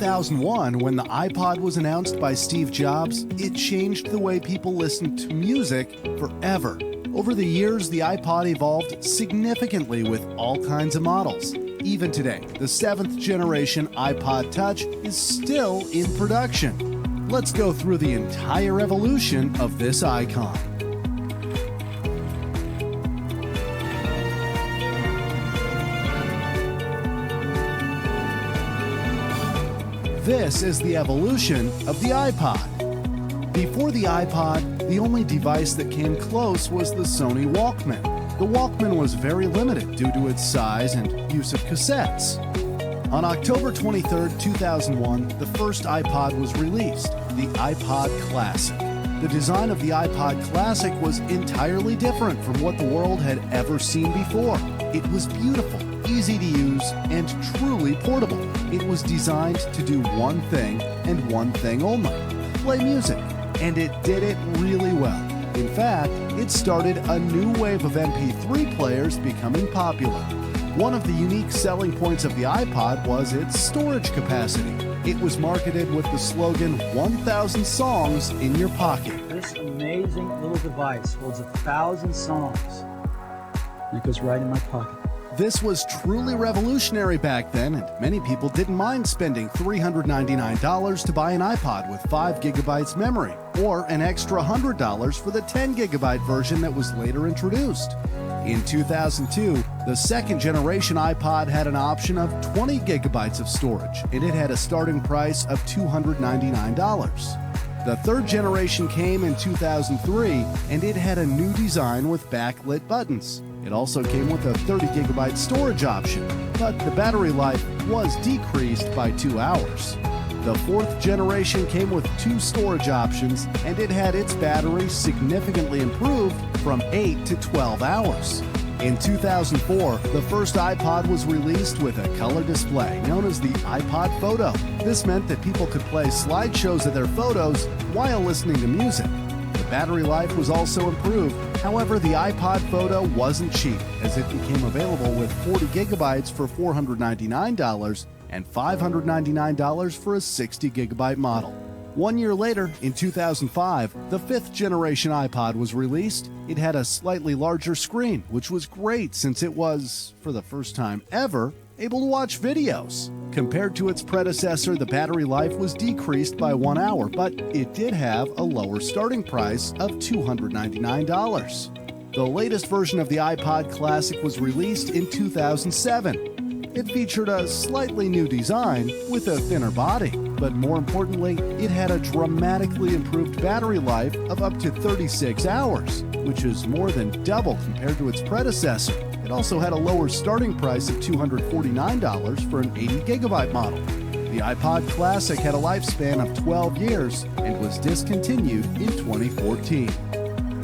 2001, when the iPod was announced by Steve Jobs, it changed the way people listened to music forever. Over the years, the iPod evolved significantly with all kinds of models. Even today, the 7th generation iPod Touch is still in production. Let's go through the entire evolution of this icon. This is the evolution of the iPod. Before the iPod, the only device that came close was the Sony Walkman. The Walkman was very limited due to its size and use of cassettes. On October 23, 2001, the first iPod was released, the iPod Classic. The design of the iPod Classic was entirely different from what the world had ever seen before. It was beautiful, easy to use, and truly portable. It was designed to do one thing and one thing only: play music. And it did it really well. In fact, it started a new wave of MP3 players becoming popular. One of the unique selling points of the iPod was its storage capacity. It was marketed with the slogan, 1,000 songs in your pocket. This amazing little device holds 1,000 songs. And it goes right in my pocket. This was truly revolutionary back then, and many people didn't mind spending $399 to buy an iPod with 5 gigabytes memory, or an extra $100 for the 10 gigabyte version that was later introduced. In 2002, the second generation iPod had an option of 20 gigabytes of storage, and it had a starting price of $299. The third generation came in 2003, and it had a new design with backlit buttons. It also came with a 30 gigabyte storage option, but the battery life was decreased by 2 hours. The fourth generation came with 2 storage options, and it had its battery significantly improved from 8 to 12 hours. In 2004, the first iPod was released with a color display known as the iPod Photo. This meant that people could play slideshows of their photos while listening to music. The battery life was also improved. However, the iPod Photo wasn't cheap, as it became available with 40 gigabytes for $499 and $599 for a 60 gigabyte model. 1 year later, in 2005, the 5th generation iPod was released. It had a slightly larger screen, which was great since it was, for the first time ever, able to watch videos. Compared to its predecessor, the battery life was decreased by 1 hour, but it did have a lower starting price of $299. The latest version of the iPod Classic was released in 2007. It featured a slightly new design with a thinner body, but more importantly, it had a dramatically improved battery life of up to 36 hours, which is more than double compared to its predecessor. It also had a lower starting price of $249 for an 80 gigabyte model. The iPod Classic had a lifespan of 12 years and was discontinued in 2014.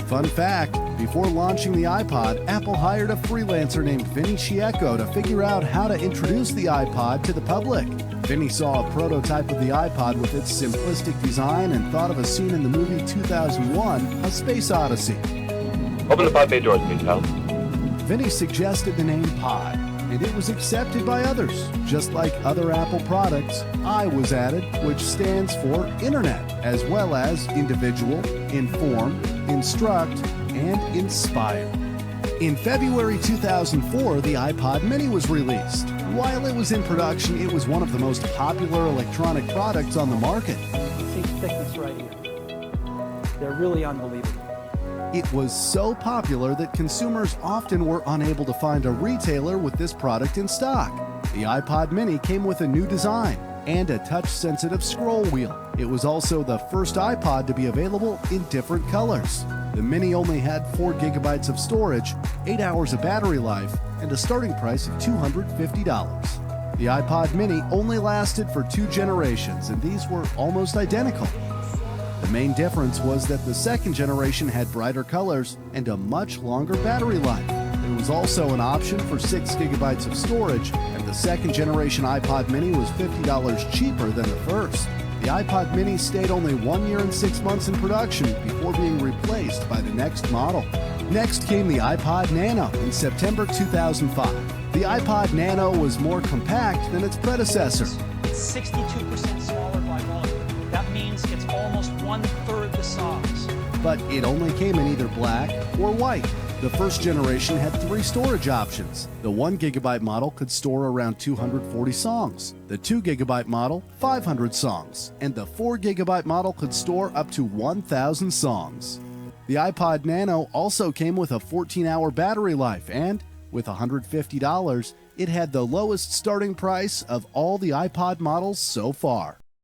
Fun fact, before launching the iPod, Apple hired a freelancer named Vinny Chieco to figure out how to introduce the iPod to the public. Vinny saw a prototype of the iPod with its simplistic design and thought of a scene in the movie 2001, A Space Odyssey. Open the pod bay doors, please, pal. Vinny suggested the name Pod, and it was accepted by others. Just like other Apple products, I was added, which stands for Internet, as well as individual, inform, instruct, and inspire. In February 2004, the iPod Mini was released. While it was in production, it was one of the most popular electronic products on the market. See the thickness right here. They're really unbelievable. It was so popular that consumers often were unable to find a retailer with this product in stock. The iPod Mini came with a new design and a touch-sensitive scroll wheel. It was also the first iPod to be available in different colors. The Mini only had 4 gigabytes of storage, 8 hours of battery life, and a starting price of $250. The iPod Mini only lasted for 2 generations, and these were almost identical. The main difference was that the second generation had brighter colors and a much longer battery life. There was also an option for 6 gigabytes of storage, and the second generation iPod Mini was $50 cheaper than the first. The iPod Mini stayed only 1 year and 6 months in production before being replaced by the next model. Next came the iPod Nano in September 2005. The iPod Nano was more compact than its predecessor. It's 62% smaller by volume. That means it's almost 1/3 the size. But it only came in either black or white. The first generation had 3 storage options. The 1 gigabyte model could store around 240 songs, the 2 gigabyte model 500 songs, and the 4 gigabyte model could store up to 1,000 songs. The iPod Nano also came with a 14-hour battery life, and with $150, it had the lowest starting price of all the iPod models so far.